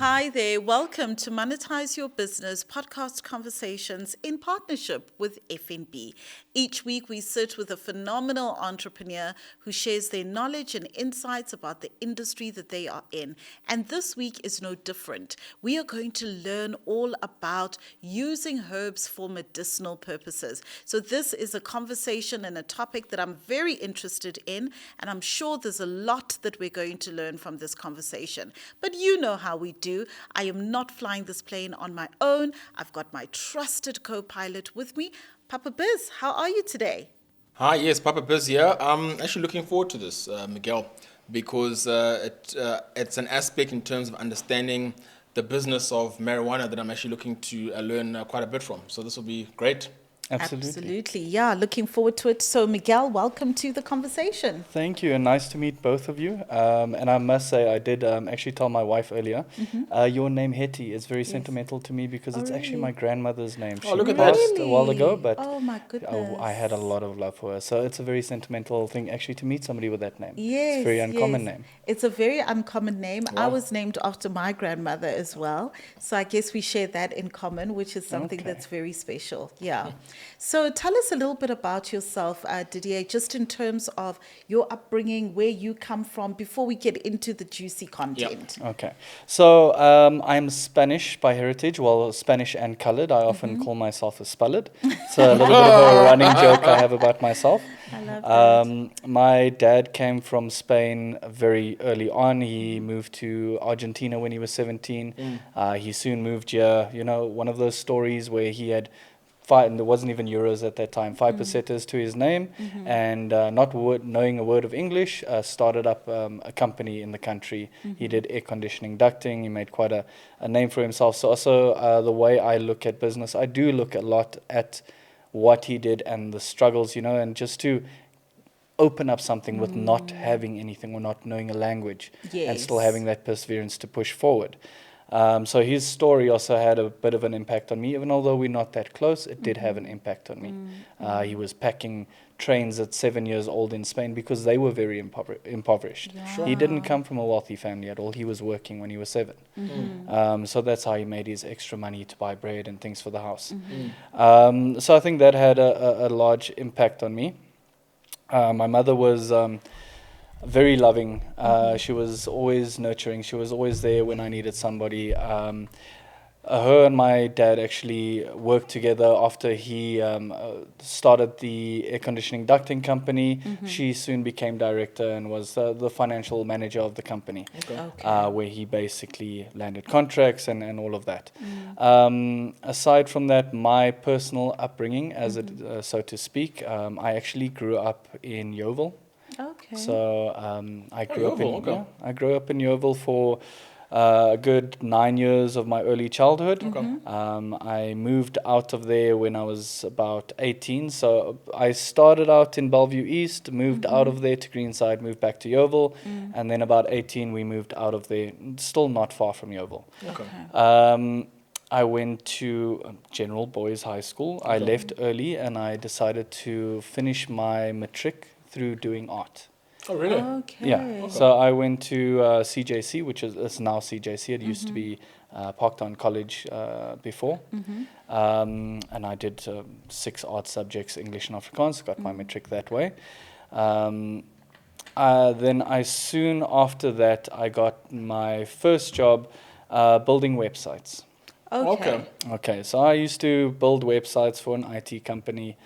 Hi there. Welcome to Monetize Your Business podcast conversations in partnership with FNB. Each week we sit with a phenomenal entrepreneur who shares their knowledge and insights about the industry that they are in. And this week is no different. We are going to learn all about using herbs for medicinal purposes. So this is a conversation and a topic that I'm very interested in, and I'm sure there's a lot that we're going to learn from this conversation. But you know how we do. I am not flying this plane on my own. I've got my trusted co-pilot with me. Papa Biz, how are you today? Hi, yes, Papa Biz here. I'm actually looking forward to this, Miguel, because it's an aspect in terms of understanding the business of marijuana that I'm actually looking to learn quite a bit from. So this will be great. Absolutely. Yeah, looking forward to it. So, Miguel, welcome to the conversation. Thank you, and nice to meet both of you. And I must say, I did actually tell my wife earlier, your name Hetty is very sentimental to me because it's actually my grandmother's name. She look at that. passed a while ago, but Oh, my goodness. I had a lot of love for her. So it's a very sentimental thing actually to meet somebody with that name. Yes, it's a very uncommon yes. name. It's a very uncommon name. I Wow. was named after my grandmother as well. So I guess we share that in common, which is something Okay. that's very special. Yeah. So tell us a little bit about yourself, Didier, just in terms of your upbringing, where you come from, before we get into the juicy content. Okay, so I'm Spanish by heritage, well, Spanish and colored. I often call myself a spallard. So a little bit of a running joke I have about myself. I love that. My dad came from Spain very early on. He moved to Argentina when he was 17. He soon moved here. You know, one of those stories where he had five, and there wasn't even euros at that time, 5 pesetas to his name, and not knowing a word of English, started up a company in the country. He did air conditioning ducting. He made quite a name for himself. So also the way I look at business, I do look a lot at what he did and the struggles, you know, and just to open up something with not having anything or not knowing a language and still Yes. having that perseverance to push forward. So his story also had a bit of an impact on me. Even although we're not that close, it did have an impact on me. He was packing trains at 7 years old in Spain because they were very impoverished. Sure. He didn't come from a wealthy family at all. He was working when he was 7. So that's how he made his extra money to buy bread and things for the house. So I think that had a large impact on me. My mother was very loving. She was always nurturing. She was always there when I needed somebody. Her and my dad actually worked together after he started the air conditioning ducting company. She soon became director and was the financial manager of the company, where he basically landed contracts and all of that. Aside from that, my personal upbringing, as it so to speak, I actually grew up in Yeovil. Okay. So I grew up in Yeovil, okay. I grew up in Yeovil for a good 9 years of my early childhood. I moved out of there when I was about 18. So I started out in Bellevue East, moved out of there to Greenside, moved back to Yeovil, and then about 18 we moved out of there, still not far from Yeovil. I went to General Boys High School. I left early and I decided to finish my matric through doing art. Oh, really? Okay. Yeah, so I went to CJC, which is now CJC. It used to be Parktown College before. And I did 6 art subjects, English and Afrikaans, got my matric that way. Then I soon after that, I got my first job building websites. Okay. Okay, so I used to build websites for an IT company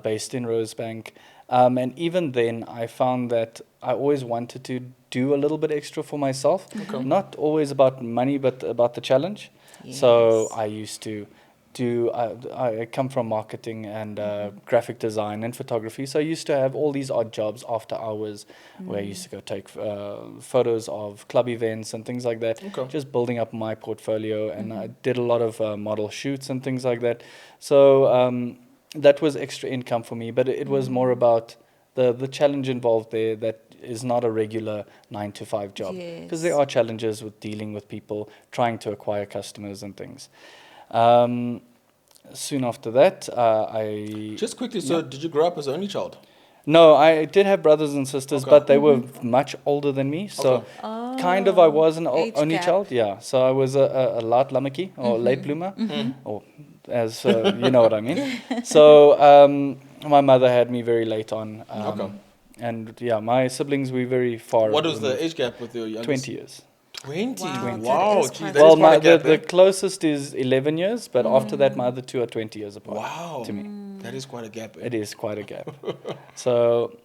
based in Rosebank. And even then, I found that I always wanted to do a little bit extra for myself. Not always about money, but about the challenge. So I used to do, I come from marketing and graphic design and photography. So I used to have all these odd jobs after hours where I used to go take photos of club events and things like that. Just building up my portfolio. And I did a lot of model shoots and things like that. So that was extra income for me, but it was more about the challenge involved there that is not a regular 9-to-5 job. Because there are challenges with dealing with people, trying to acquire customers and things. Soon after that, I... Just quickly, so did you grow up as an only child? No, I did have brothers and sisters, but they were much older than me. So kind of, I was an Age only gap. child, yeah. So I was a late lamaki, or late bloomer, or as you know what I mean. So my mother had me very late on. Okay. And yeah, my siblings were very far. What was the removed. age gap with your youngest? 20 years. 20? Wow, Wow, that is geez, quite that Well, is quite a gap, the eh? closest is 11 years, but after that, my other two are 20 years apart. Wow. To me. That is quite a gap, eh? It is quite a gap. So,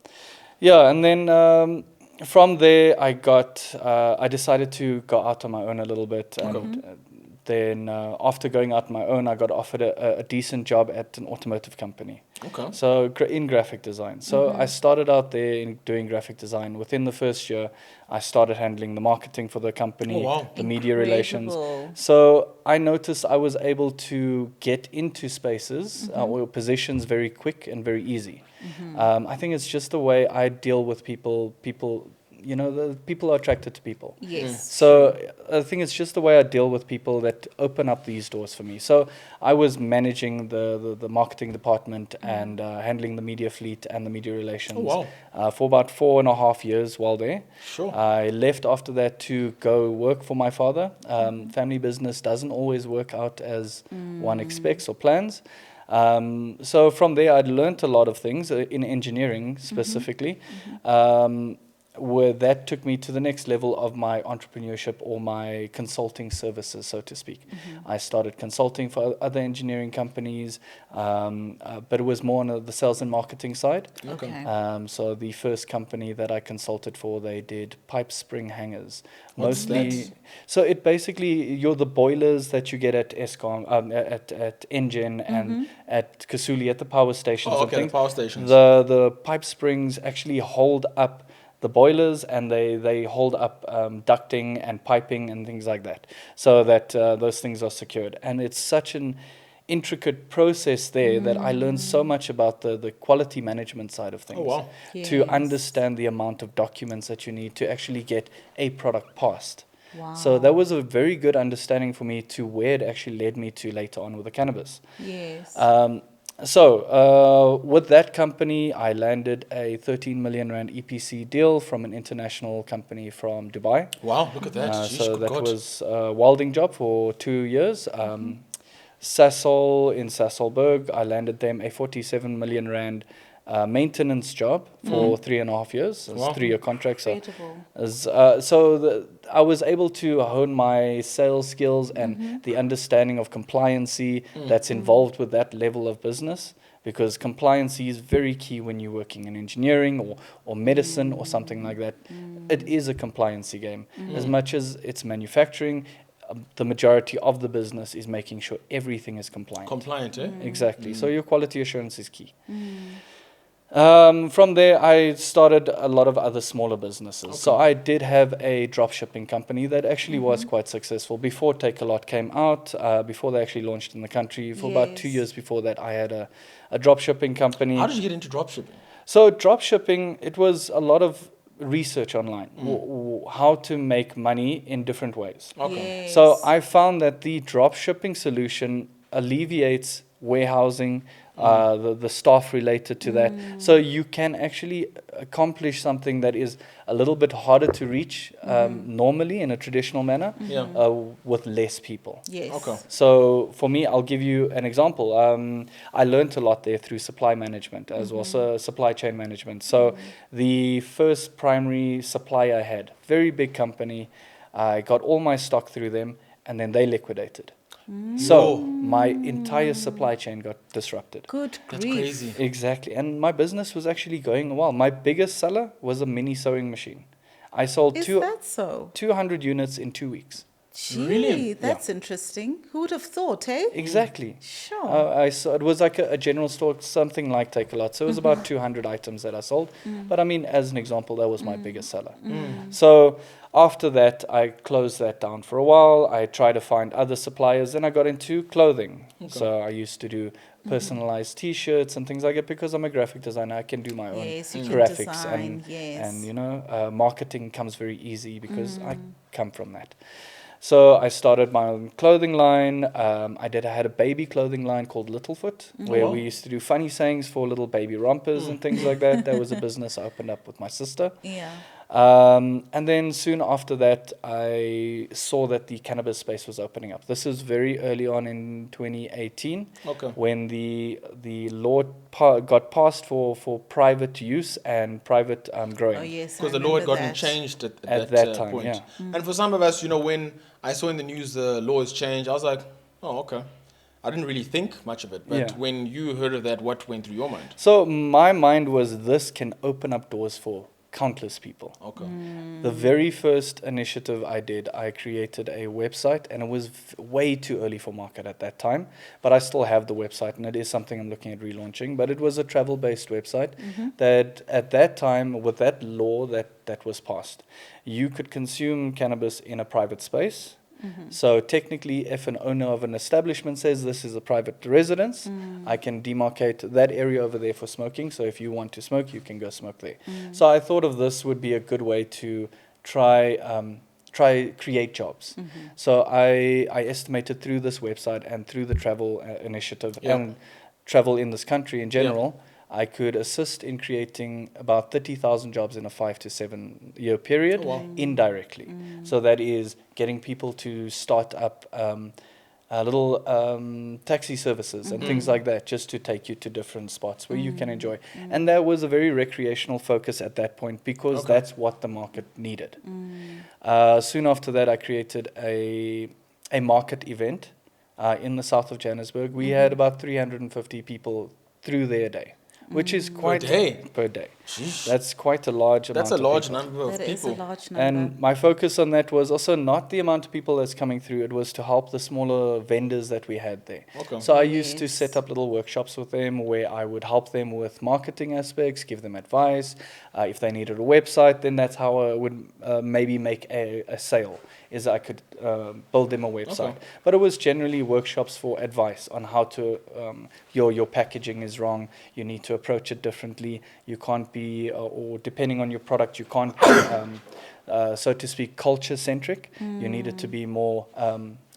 yeah, and then from there, I decided to go out on my own a little bit. And then after going out on my own, I got offered a decent job at an automotive company. Okay. So in graphic design. So I started out there in doing graphic design. Within the first year, I started handling the marketing for the company, Oh, wow. the media relations. Incredible. So I noticed I was able to get into spaces or positions very quick and very easy. I think it's just the way I deal with people. People, you know, the people are attracted to people. Yes. So I think it's just the way I deal with people that open up these doors for me. So I was managing the marketing department and handling the media fleet and the media relations for about 4.5 years while there. Sure. I left after that to go work for my father. Family business doesn't always work out as one expects or plans. So from there, I'd learned a lot of things in engineering specifically. Where that took me to the next level of my entrepreneurship or my consulting services, so to speak. I started consulting for other engineering companies, but it was more on the sales and marketing side. Okay. So the first company that I consulted for, they did pipe spring hangers. What's Mostly, that? so it basically, you're the boilers that you get at Eskom, at Engen and at Kasuli, at the power stations. Oh, and okay, the things. power stations. The pipe springs actually hold up the boilers, and they hold up ducting and piping and things like that, so that those things are secured. And it's such an intricate process there that I learned so much about the quality management side of things. Oh, wow. To Yes. understand the amount of documents that you need to actually get a product passed. Wow. So that was a very good understanding for me to where it actually led me to later on with the cannabis. Yes. So with that company, I landed a 13 million rand EPC deal from an international company from Dubai. Wow, look at that. Jeez, So good that God. was a welding job for 2 years. Sasol in Sassolberg, I landed them a 47 million rand maintenance job for 3.5 years. It was Wow. a 3-year contract. So, Incredible. I was able to hone my sales skills and the understanding of compliancy that's involved with that level of business, because compliancy is very key when you're working in engineering or medicine or something like that. It is a compliancy game. As much as it's manufacturing, the majority of the business is making sure everything is compliant. Compliant, eh? Exactly. So your quality assurance is key. From there, I started a lot of other smaller businesses. So I did have a drop shipping company that actually was quite successful before Take A Lot came out, before they actually launched in the country. For about 2 Yes. years before that, I had a drop shipping company. How did you get into dropshipping? So drop shipping, it was a lot of research online, how to make money in different ways. Okay. Yes. So I found that the drop shipping solution alleviates warehousing, the staff related to that. So you can actually accomplish something that is a little bit harder to reach normally in a traditional manner Yeah. with less people. Yes. Okay. So for me, I'll give you an example. I learned a lot there through supply management as well, so supply chain management. So the first primary supplier I had, very big company, I got all my stock through them, and then they liquidated. So my entire supply chain got disrupted. Good That's grief. crazy. Exactly. And my business was actually going well. My biggest seller was a mini sewing machine. I sold Is that so? 200 units in 2 weeks. Gee, Really? that's interesting. Who would have thought, eh? Exactly. Sure. I saw it was like a general store, something like Take A Lot. So it was about 200 items that I sold. But I mean, as an example, that was my biggest seller. So after that, I closed that down for a while. I tried to find other suppliers. Then I got into clothing. So I used to do personalized T-shirts and things like that because I'm a graphic designer. I can do my own Yes, you can graphics design, yes. and you know, marketing comes very easy because I come from that. So I started my own clothing line. I had a baby clothing line called Littlefoot, where we used to do funny sayings for little baby rompers and things like that. That was a business I opened up with my sister. Yeah. And then soon after that, I saw that the cannabis space was opening up. This is very early on in 2018, Okay. when the law got passed for private use and private growing. Oh, yes. Because I the law had remember gotten that. changed at At that, that time, point. yeah. And for some of us, when I saw in the news the law has changed, I was like, oh, okay. I didn't really think much of it. But Yeah. when you heard of that, what went through your mind? So my mind was, this can open up doors for countless people. Okay. The very first initiative I did, I created a website, and it was way too early for market at that time, but I still have the website, and it is something I'm looking at relaunching. But it was a travel-based website that at that time, with that law that was passed, you could consume cannabis in a private space. So technically, if an owner of an establishment says this is a private residence, I can demarcate that area over there for smoking. So if you want to smoke, you can go smoke there. So I thought of this would be a good way to try create jobs. So I estimated through this website and through the travel initiative and travel in this country in general, I could assist in creating about 30,000 jobs in a 5 to 7 year period indirectly. So that is getting people to start up little taxi services and things like that, just to take you to different spots where you can enjoy. And that was a very recreational focus at that point, because that's what the market needed. Soon after that, I created a market event in the south of Johannesburg. We had about 350 people through their day, which is quite per day. Sheesh. That's quite a large amount. That's a of large people. number of That is a people. large number. And my focus on that was also not the amount of people that's coming through, it was to help the smaller vendors that we had there. Okay. So I used to Yes. set up little workshops with them where I would help them with marketing aspects, give them advice. If they needed a website, then that's how I would maybe make a sale, is I could build them a website. Okay. But it was generally workshops for advice on how to, your packaging is wrong, you need to approach it differently, you can't be, or depending on your product, you can't be, so to speak, culture-centric. You need it to be more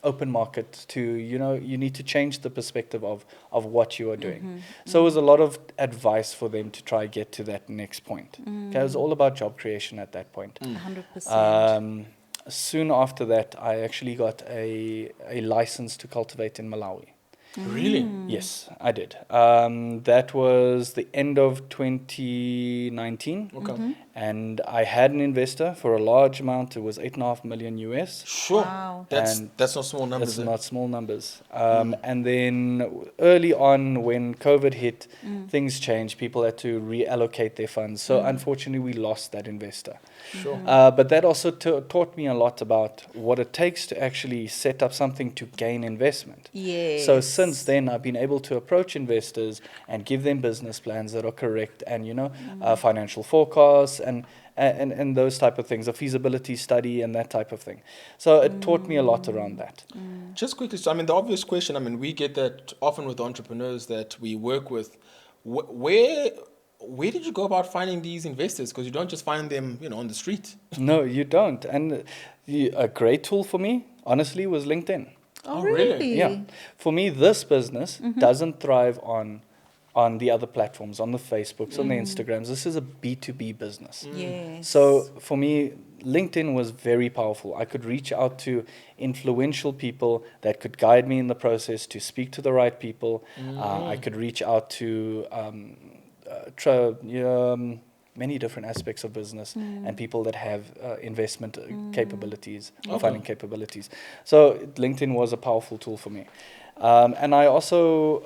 open market to, you need to change the perspective of what you are doing. So it was a lot of advice for them to try get to that next point. Okay, it was all about job creation at that point. 100%. Soon after that, I actually got a license to cultivate in Malawi. Really? Yes, I did. That was the end of 2019. Okay. And I had an investor for a large amount. It was 8.5 million US. Sure. Wow. That's And not small numbers. That's eh? not small numbers. And then early on, when COVID hit, things changed. People had to reallocate their funds. So unfortunately, we lost that investor. Sure. But that also taught me a lot about what it takes to actually set up something to gain investment. Yes. So since then, I've been able to approach investors and give them business plans that are correct, and financial forecasts and those type of things, a feasibility study and that type of thing. So it taught me a lot around that. Just quickly, so the obvious question, we get that often with entrepreneurs that we work with. Where did you go about finding these investors? Because you don't just find them, on the street. No, you don't. And a great tool for me, honestly, was LinkedIn. Oh, really? really? Yeah. For me, this business doesn't thrive on the other platforms, on the Facebooks, on the Instagrams. This is a B2B business. Yes. So for me, LinkedIn was very powerful. I could reach out to influential people that could guide me in the process to speak to the right people. I could reach out to many different aspects of business and people that have investment capabilities, funding capabilities. So LinkedIn was a powerful tool for me. And I also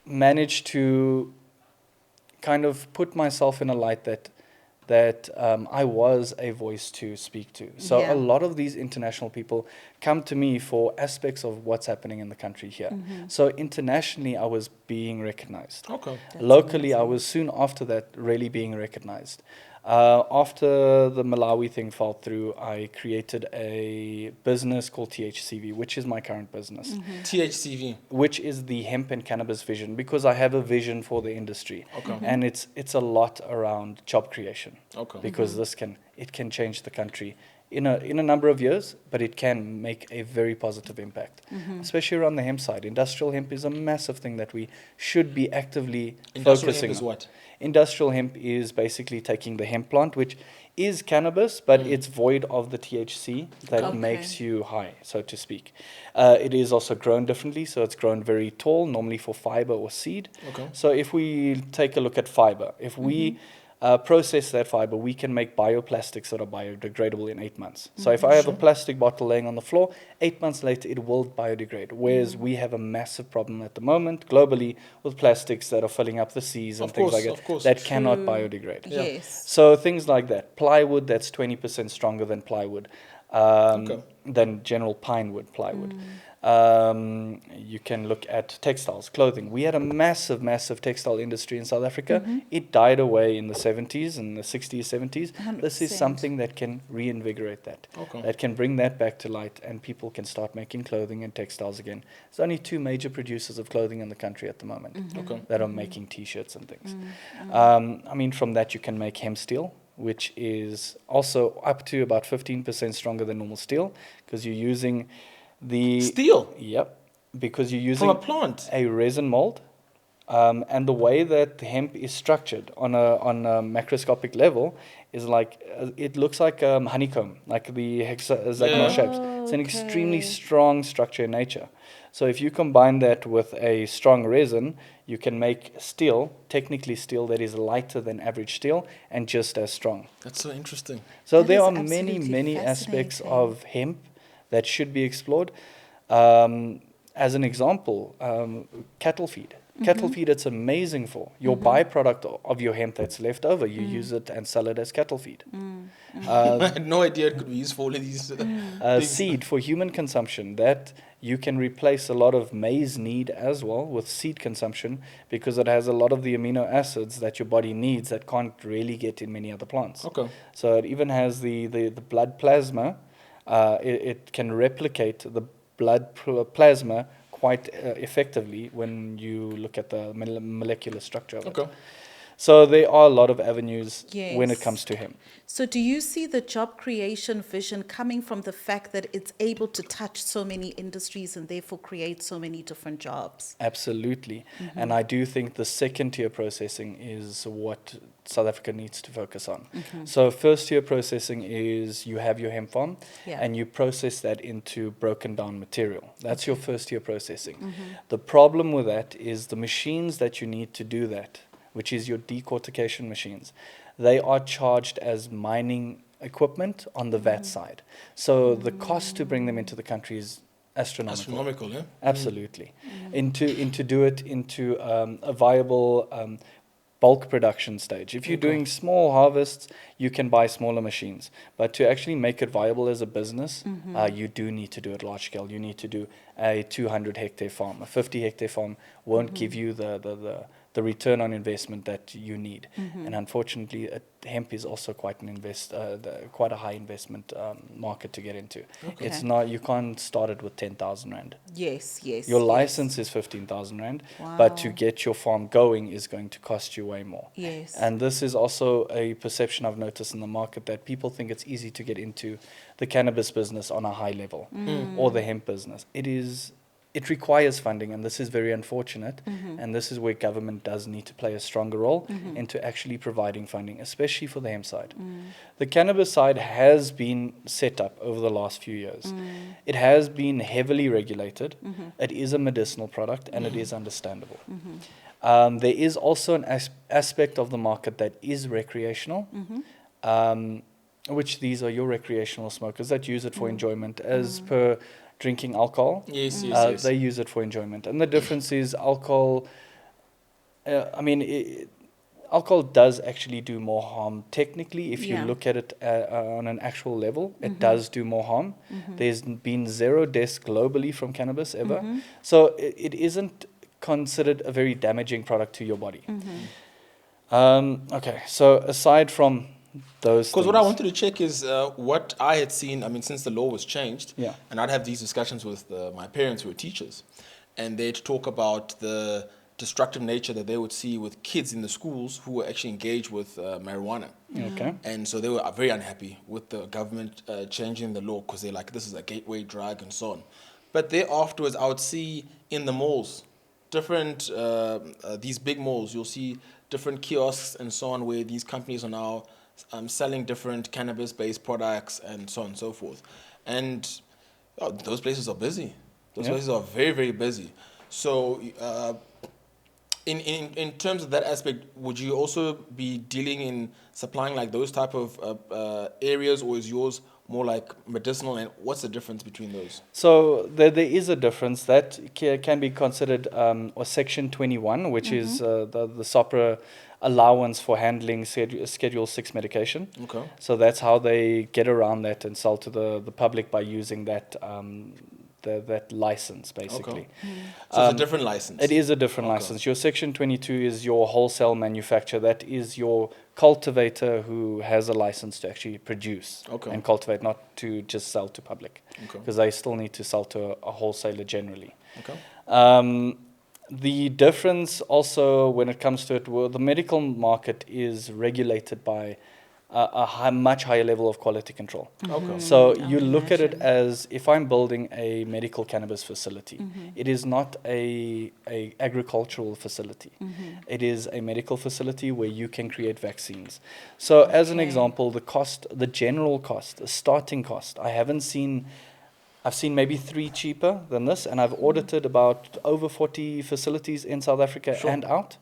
managed to kind of put myself in a light that I was a voice to speak to. So Yeah. a lot of these international people come to me for aspects of what's happening in the country here. So internationally, I was being recognized. Okay. That's Locally, I amazing. was soon after that really being recognized. After the Malawi thing fell through, I created a business called THCV, which is my current business, THCV. which is the hemp and cannabis vision, because I have a vision for the industry. Okay. And it's a lot around job creation, Okay. because it can change the country in a number of years, but it can make a very positive impact, especially around the hemp side. Industrial hemp is a massive thing that we should be actively Industrial focusing hemp is on. what? Industrial hemp is basically taking the hemp plant, which is cannabis, but it's void of the THC that Okay. makes you high, so to speak. It is also grown differently, so it's grown very tall, normally for fiber or seed. Okay. So if we take a look at fiber, if we process that fiber, we can make bioplastics that are biodegradable in 8 months. So if I have a plastic bottle laying on the floor, 8 months later it will biodegrade. Whereas we have a massive problem at the moment globally with plastics that are filling up the seas and Of things course, like of that course. that cannot True. biodegrade. Yeah. Yes. So things like that. Plywood that's 20% stronger than plywood, Okay. than general pine wood plywood. You can look at textiles, clothing. We had a massive, massive textile industry in South Africa. It died away in the 70s and the 60s, 70s. This is 100%. something that can reinvigorate that. Okay. That can bring that back to light, and people can start making clothing and textiles again. There's only 2 major producers of clothing in the country at the moment Okay. that are making T-shirts and things. I mean, from that you can make hemp steel, which is also up to about 15% stronger than normal steel, because you're using the Steel Yep, because you're from using a plant. a resin mold, and the way that hemp is structured on a macroscopic level is like it looks like honeycomb, like the hexagonal Yeah. shapes. It's an extremely Okay. strong structure in nature. So if you combine that with a strong resin, you can make steel, technically steel, that is lighter than average steel and just as strong. That's so interesting. So That there is are many, absolutely many aspects fascinating. of hemp that should be explored. As an example, cattle feed. Cattle feed, it's amazing for. Your byproduct of your hemp that's left over, you use it and sell it as cattle feed. I had no idea it could be used for all of these things. Seed for human consumption, that you can replace a lot of maize need as well with seed consumption, because it has a lot of the amino acids that your body needs that can't really get in many other plants. Okay. So it even has the blood plasma. It can replicate the blood plasma quite effectively when you look at the molecular structure of it. Okay. So there are a lot of avenues when it Yes. comes to hemp. So do you see the job creation vision coming from the fact that it's able to touch so many industries and therefore create so many different jobs? Absolutely. And I do think the second tier processing is what South Africa needs to focus on. So first tier processing is you have your hemp farm Yeah. and you process that into broken down material. That's your first tier processing. The problem with that is the machines that you need to do that, which is your decortication machines, they are charged as mining equipment on the VAT side. So the cost to bring them into the country is astronomical. Astronomical, yeah? Absolutely. Into do it into a viable bulk production stage. If you're doing small harvests, you can buy smaller machines. But to actually make it viable as a business, you do need to do it large scale. You need to do a 200 hectare farm. A 50 hectare farm won't give you the return on investment that you need. And unfortunately, hemp is also quite quite a high investment market to get into. Okay. It's not, you can't start it with 10,000 Rand. Yes, yes. Your yes. license is 15,000 Rand, but to Wow. get your farm going is going to cost you way more. Yes. And this is also a perception I've noticed in the market, that people think it's easy to get into the cannabis business on a high level or the hemp business. It requires funding, and this is very unfortunate. And this is where government does need to play a stronger role into actually providing funding, especially for the hemp side. The cannabis side has been set up over the last few years. It has been heavily regulated. It is a medicinal product, and it is understandable. There is also an aspect of the market that is recreational, which these are your recreational smokers that use it for enjoyment, as per drinking alcohol. Yes, yes. They use it for enjoyment. And the difference is alcohol, alcohol does actually do more harm technically. If you Yeah. look at it on an actual level, it does do more harm. There's been 0 deaths globally from cannabis ever. So it isn't considered a very damaging product to your body. Okay, so aside from those Because what I things- wanted to check is what I had seen, since the law was changed, Yeah. and I'd have these discussions with my parents who are teachers, and they'd talk about the destructive nature that they would see with kids in the schools who were actually engaged with marijuana. Okay. And so they were very unhappy with the government changing the law because they're like, this is a gateway drug and so on. But there afterwards, I would see in the malls, different, these big malls, you'll see different kiosks and so on where these companies are now selling different cannabis-based products and so on and so forth. And those places are busy. Those Yeah. places are very, very busy. So in terms of that aspect, would you also be dealing in supplying like those type of areas, or is yours more like medicinal, and what's the difference between those? So there is a difference that can be considered or Section 21, which is the SOPRA allowance for handling Schedule 6 medication. Okay. So that's how they get around that and sell to the public by using that that license, basically. Okay. So it's a different license. It is a different license. Your Section 22 is your wholesale manufacturer. That is your cultivator who has a license to actually produce and cultivate, not to just sell to public. Because they still need to sell to a wholesaler generally. Okay. The difference also when it comes to it, well, the medical market is regulated by a much higher level of quality control. Okay. So you look at it as, if I'm building a medical cannabis facility, it is not a agricultural facility. It is a medical facility where you can create vaccines. So as an example, the general cost, the starting cost, I've seen maybe 3 cheaper than this, and I've audited about over 40 facilities in South Africa and out.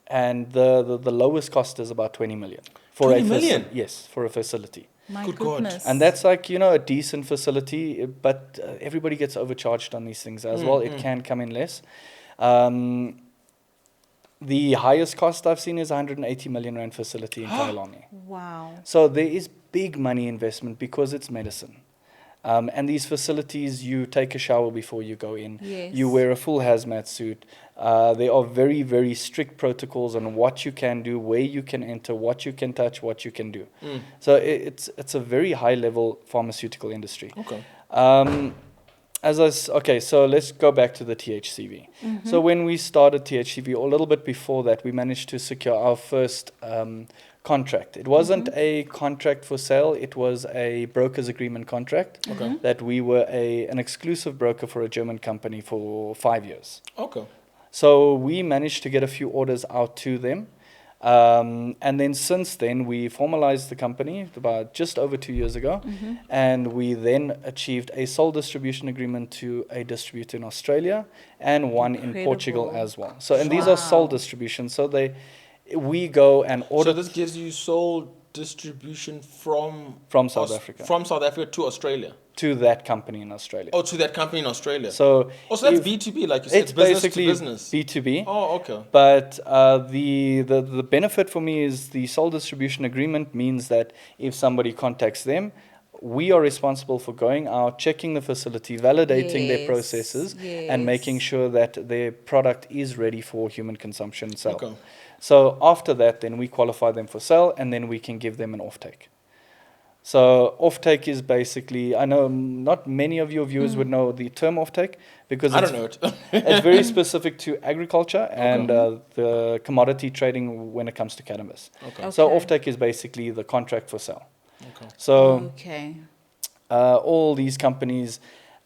And the lowest cost is about 20 million. For 20 million? Yes, for a facility. My Good God. goodness. And that's like, a decent facility, but everybody gets overcharged on these things as well. It can come in less. The highest cost I've seen is 180 million rand facility in Kailani. Wow. So there is big money investment because it's medicine. And these facilities, you take a shower before you go in. Yes. You wear a full hazmat suit. There are very, very strict protocols on what you can do, where you can enter, what you can touch, what you can do. So it's a very high-level pharmaceutical industry. Okay. So let's go back to the THCV. So when we started THCV, or a little bit before that, we managed to secure our first contract. It wasn't a contract for sale, it was a broker's agreement contract that we were an exclusive broker for a German company for 5 years. Okay. So we managed to get a few orders out to them. And then since then, we formalized the company about just over 2 years ago. And we then achieved a sole distribution agreement to a distributor in Australia and one in Portugal as well. So, and these are sole distributions. So we go and order. So this gives you sole distribution from South Africa. From South Africa to Australia. To that company in Australia. Oh, to that company in Australia. So that's B2B, like you said, it's business basically to business. B2B. Oh, okay. But the benefit for me is the sole distribution agreement means that if somebody contacts them, we are responsible for going out, checking the facility, validating their processes, and making sure that their product is ready for human consumption sale. Okay. So after that, then we qualify them for sale, and then we can give them an offtake. So offtake is basically, I know not many of your viewers would know the term offtake because I don't know it. it's very specific to agriculture and the commodity trading when it comes to cannabis. So offtake is basically the contract for sale. So all these companies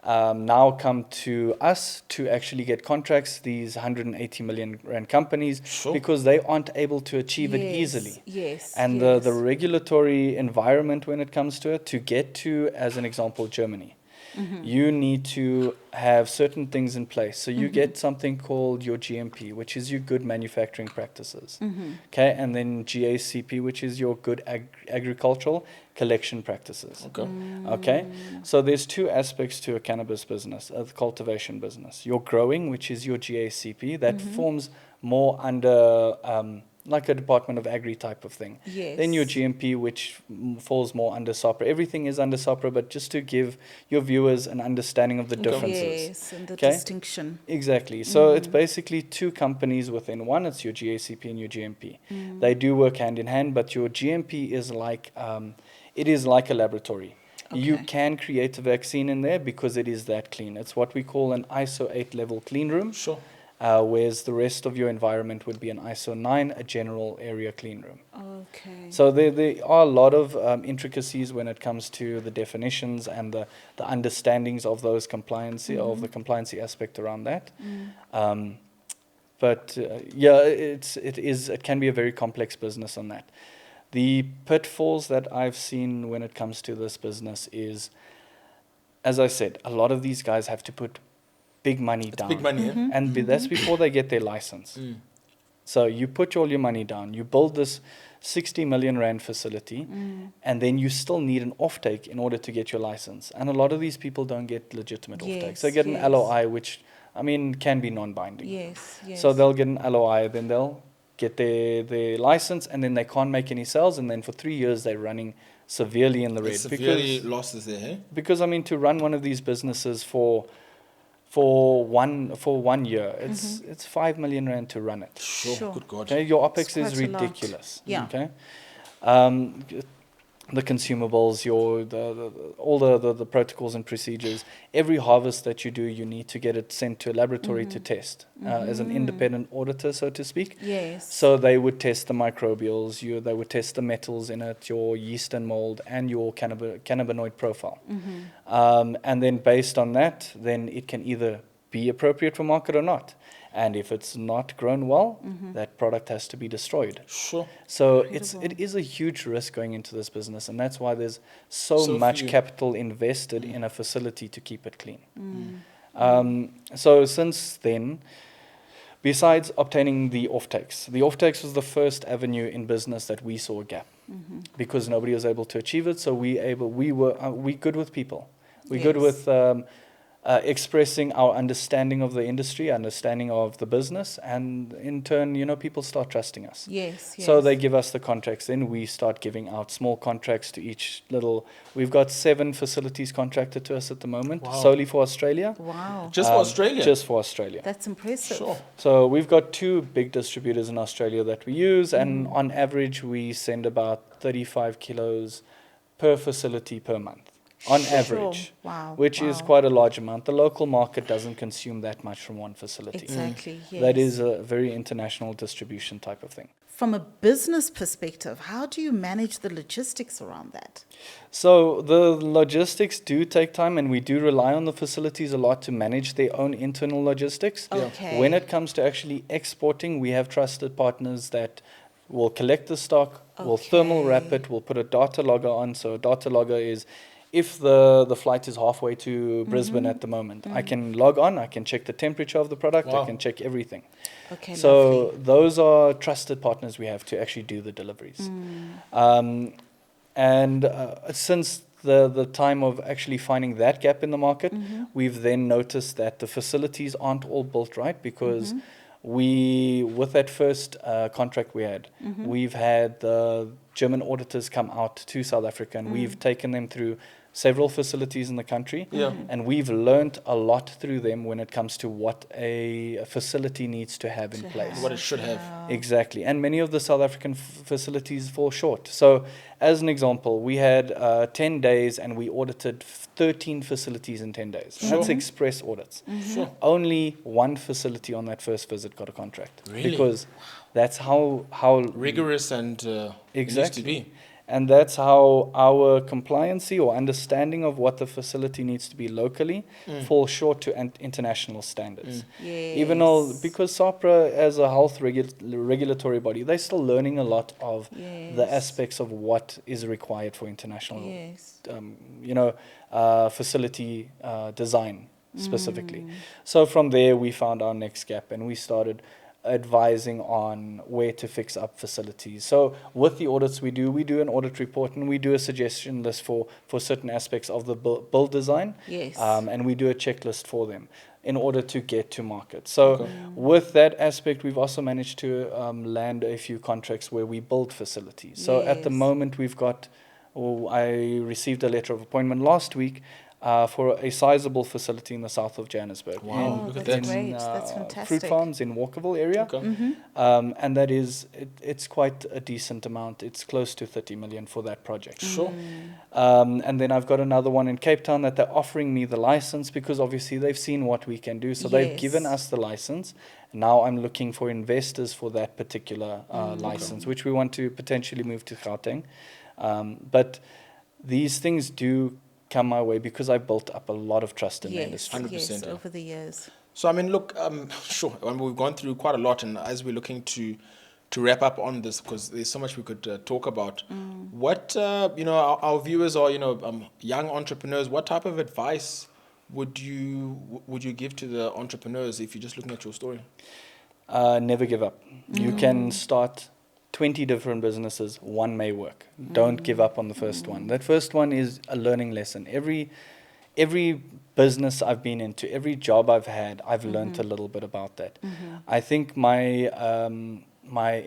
now come to us to actually get contracts, these 180 million rand companies, because they aren't able to achieve it easily. And the regulatory environment when it comes to it, to get to, as an example, Germany, you need to have certain things in place. So you get something called your GMP, which is your good manufacturing practices. Okay, and then GACP, which is your good agricultural collection practices. Okay, so there's 2 aspects to a cannabis business, a cultivation business. Your growing, which is your GACP, that forms more under like a Department of Agri type of thing. Then your GMP, which falls more under SOPRA. Everything is under SOPRA, but just to give your viewers an understanding of the differences. And the distinction. Exactly. So it's basically 2 companies within one. It's your GACP and your GMP. They do work hand in hand, but your GMP is like, it is like a laboratory. You can create a vaccine in there because it is that clean. It's what we call an ISO 8 level clean room. whereas the rest of your environment would be an ISO 9, a general area clean room. Okay. So there are a lot of intricacies when it comes to the definitions and the understandings of those compliancy, of the compliancy aspect around that. But it can be a very complex business on that. The pitfalls that I've seen when it comes to this business is, as I said, a lot of these guys have to put big money down. Big money, yeah? And that's before they get their license. So you put all your money down, you build this 60 million rand facility, and then you still need an offtake in order to get your license. And a lot of these people don't get legitimate offtakes. They get an LOI, which, I mean, can be non-binding. Yes. So they'll get an LOI, then they'll get their license, and then they can't make any sales, and then for 3 years they're running severely in the red. Severely losses there, eh? Because, I mean, to run one of these businesses for 1 year, it's 5 million rand to run it. Sure. Good God. Okay, your OPEX is quite a lot. ridiculous. Yeah. Okay. The consumables, all the protocols and procedures. Every harvest that you do, you need to get it sent to a laboratory to test as an independent auditor, so to speak. Yes. So they would test the microbials, they would test the metals in it, your yeast and mold, and your cannabinoid profile. And then based on that, then it can either be appropriate for market or not. And if it's not grown well, that product has to be destroyed. Sure. So Incredible. it is a huge risk going into this business, and that's why there's so much few. capital invested in a facility to keep it clean. So since then, besides obtaining the offtakes was the first avenue in business that we saw a gap, because nobody was able to achieve it. So we good with people. We're good with expressing our understanding of the industry, understanding of the business, and in turn, people start trusting us. Yes. So they give us the contracts, then we start giving out small contracts to each little. We've got 7 facilities contracted to us at the moment, solely for Australia. Wow. Just for Australia? Just for Australia. That's impressive. Sure. So we've got 2 big distributors in Australia that we use, and on average, we send about 35 kilos per facility per month. On average, Wow. which is quite a large amount. The local market doesn't consume that much from one facility. Exactly. Yes. That is a very international distribution type of thing. From a business perspective, how do you manage the logistics around that? So the logistics do take time, and we do rely on the facilities a lot to manage their own internal logistics. Okay. When it comes to actually exporting, we have trusted partners that will collect the stock, will thermal wrap it, will put a data logger on. So a data logger is, if the flight is halfway to Brisbane at the moment, I can log on, I can check the temperature of the product, I can check everything. Okay, So lovely. those are trusted partners we have to actually do the deliveries. Since the time of actually finding that gap in the market, we've then noticed that the facilities aren't all built right, because with that first contract we had, we've had the German auditors come out to South Africa, and we've taken them through several facilities in the country, and we've learned a lot through them when it comes to what a facility needs to have in place. What it should have. Exactly. And many of the South African facilities fall short. So as an example, we had 10 days and we audited 13 facilities in 10 days. That's express audits. Sure. Only 1 facility on that first visit got a contract. Really? Because that's how Rigorous and it needs to be. And that's how our compliancy or understanding of what the facility needs to be locally falls short to international standards. Yes. Even though, because SAPRA as a health regulatory body, they're still learning a lot of the aspects of what is required for international, facility design specifically. So from there, we found our next gap, and we started advising on where to fix up facilities. So with the audits we do an audit report, and we do a suggestion list for certain aspects of the build design. Yes. And we do a checklist for them in order to get to market. So with that aspect, we've also managed to land a few contracts where we build facilities. So at the moment we've got, I received a letter of appointment last week for a sizable facility in the south of Johannesburg. Wow, Oh, look at that's that. great. That's Fruit fantastic. farms in Walkerville area. Okay. And that is, it's quite a decent amount. It's close to 30 million for that project. Sure. And then I've got another one in Cape Town that they're offering me the license because obviously they've seen what we can do. So they've given Yes. us the license. Now I'm looking for investors for that particular license, which we want to potentially move to Gauteng. But these things do come my way because I built up a lot of trust in the Yes, industry. 100%, yes, yeah. over the years. So, I mean, look, sure. I mean, we've gone through quite a lot, and as we're looking to wrap up on this, because there's so much we could talk about, what, our viewers are, young entrepreneurs, what type of advice would you give to the entrepreneurs if you're just looking at your story? Never give up. You can start 20 different businesses, one may work. Don't give up on the first one. That first one is a learning lesson. Every business I've been into, every job I've had, I've learned a little bit about that. I think my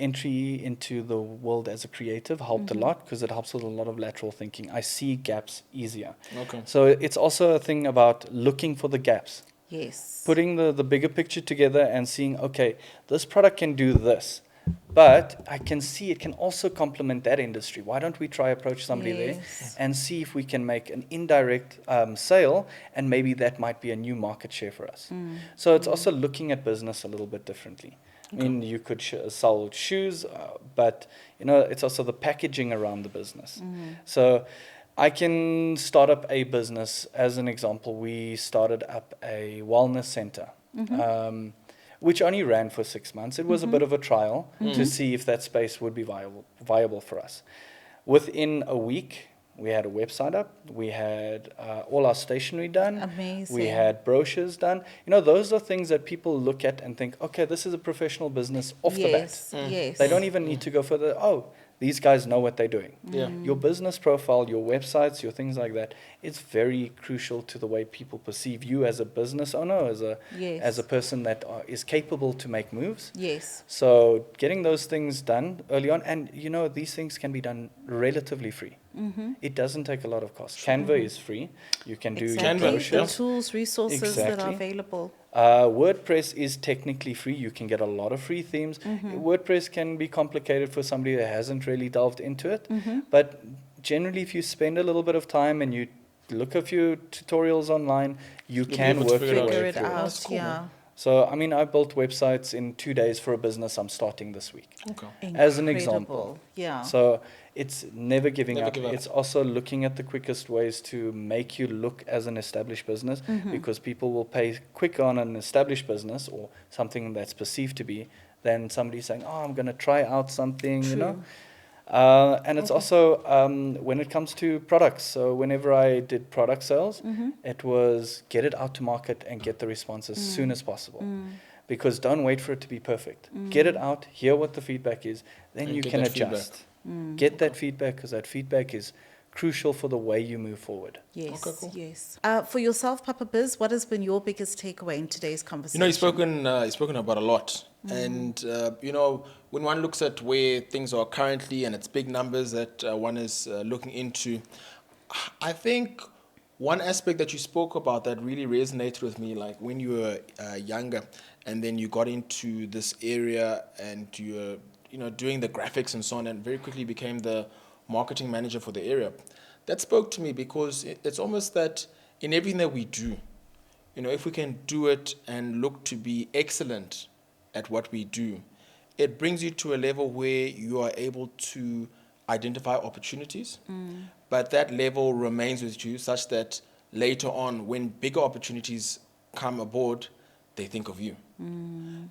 entry into the world as a creative helped a lot because it helps with a lot of lateral thinking. I see gaps easier. Okay. So it's also a thing about looking for the gaps. Yes. Putting the bigger picture together and seeing, okay, this product can do this, but I can see it can also complement that industry. Why don't we try approach somebody there Yes. and see if we can make an indirect sale, and maybe that might be a new market share for us. So it's also looking at business a little bit differently. I mean, you could sell shoes, but it's also the packaging around the business. So I can start up a business. As an example, we started up a wellness center, which only ran for 6 months. It was a bit of a trial to see if that space would be viable for us. Within a week, we had a website up. We had all our stationery done. Amazing. We had brochures done. Those are things that people look at and think, okay, this is a professional business off the bat. Yes, yes. They don't even need to go further. Oh, these guys know what they're doing. Yeah. Your business profile, your websites, your things like that, it's very crucial to the way people perceive you as a business owner, Yes. as a person that is capable to make moves. Yes. So getting those things done early on, and these things can be done relatively free. It doesn't take a lot of cost. Canva is free. You can do Exactly. Canva, brochures. The tools, resources that are Exactly. available. WordPress is technically free. You can get a lot of free themes. WordPress can be complicated for somebody that hasn't really delved into it. But generally, if you spend a little bit of time and you look a few tutorials online, you be can able to work figure your it way Figure it through it. out, That's cool, yeah. man. So, I mean, I built websites in 2 days for a business I'm starting this week. Okay. As an example. Incredible, yeah. So it's never giving Never up. give up. It's also looking at the quickest ways to make you look as an established business, because people will pay quicker on an established business or something that's perceived to be than somebody saying, oh, I'm going to try out something, True. And it's also when it comes to products. So whenever I did product sales, it was get it out to market and get the response as soon as possible. Because don't wait for it to be perfect. Get it out, hear what the feedback is, then And you get can that feedback. adjust. Get that feedback, because that feedback is crucial for the way you move forward. Yes, Okay, cool. yes. For yourself, Papa Biz, what has been your biggest takeaway in today's conversation? You've spoken about a lot. And, when one looks at where things are currently and it's big numbers that one is looking into, I think one aspect that you spoke about that really resonated with me, like when you were younger and then you got into this area and you were, doing the graphics and so on, and very quickly became the marketing manager for the area. That spoke to me because it's almost that in everything that we do, if we can do it and look to be excellent at what we do, it brings you to a level where you are able to identify opportunities, but that level remains with you such that later on, when bigger opportunities come aboard, they think of you.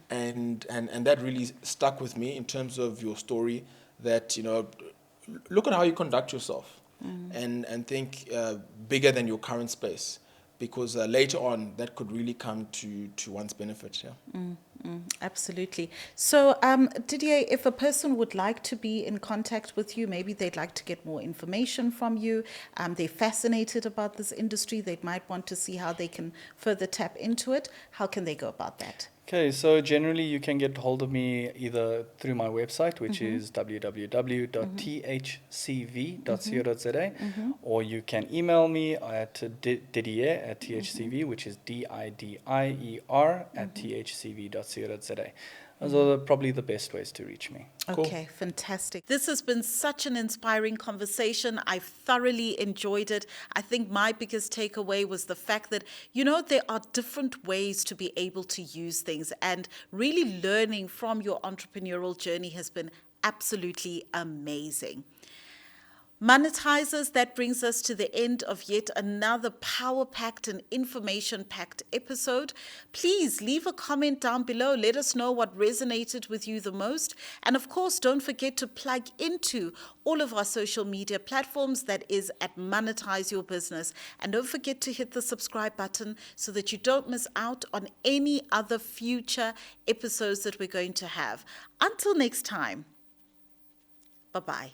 And that really stuck with me in terms of your story, that, look at how you conduct yourself and think bigger than your current space, because later on that could really come to one's benefit. Absolutely. So, Didier, if a person would like to be in contact with you, maybe they'd like to get more information from you, they're fascinated about this industry, they might want to see how they can further tap into it, how can they go about that? Okay, so generally you can get hold of me either through my website, which is www.thcv.co.za, or you can email me at didier@thcv, which is didier@thcv.co.za. Those are probably the best ways to reach me. Cool. Okay, fantastic. This has been such an inspiring conversation. I've thoroughly enjoyed it. I think my biggest takeaway was the fact that, there are different ways to be able to use things, and really learning from your entrepreneurial journey has been absolutely amazing. Monetizers, that brings us to the end of yet another power-packed and information-packed episode. Please leave a comment down below. Let us know what resonated with you the most. And of course, don't forget to plug into all of our social media platforms. That is at Monetize Your Business. And don't forget to hit the subscribe button so that you don't miss out on any other future episodes that we're going to have. Until next time, bye-bye.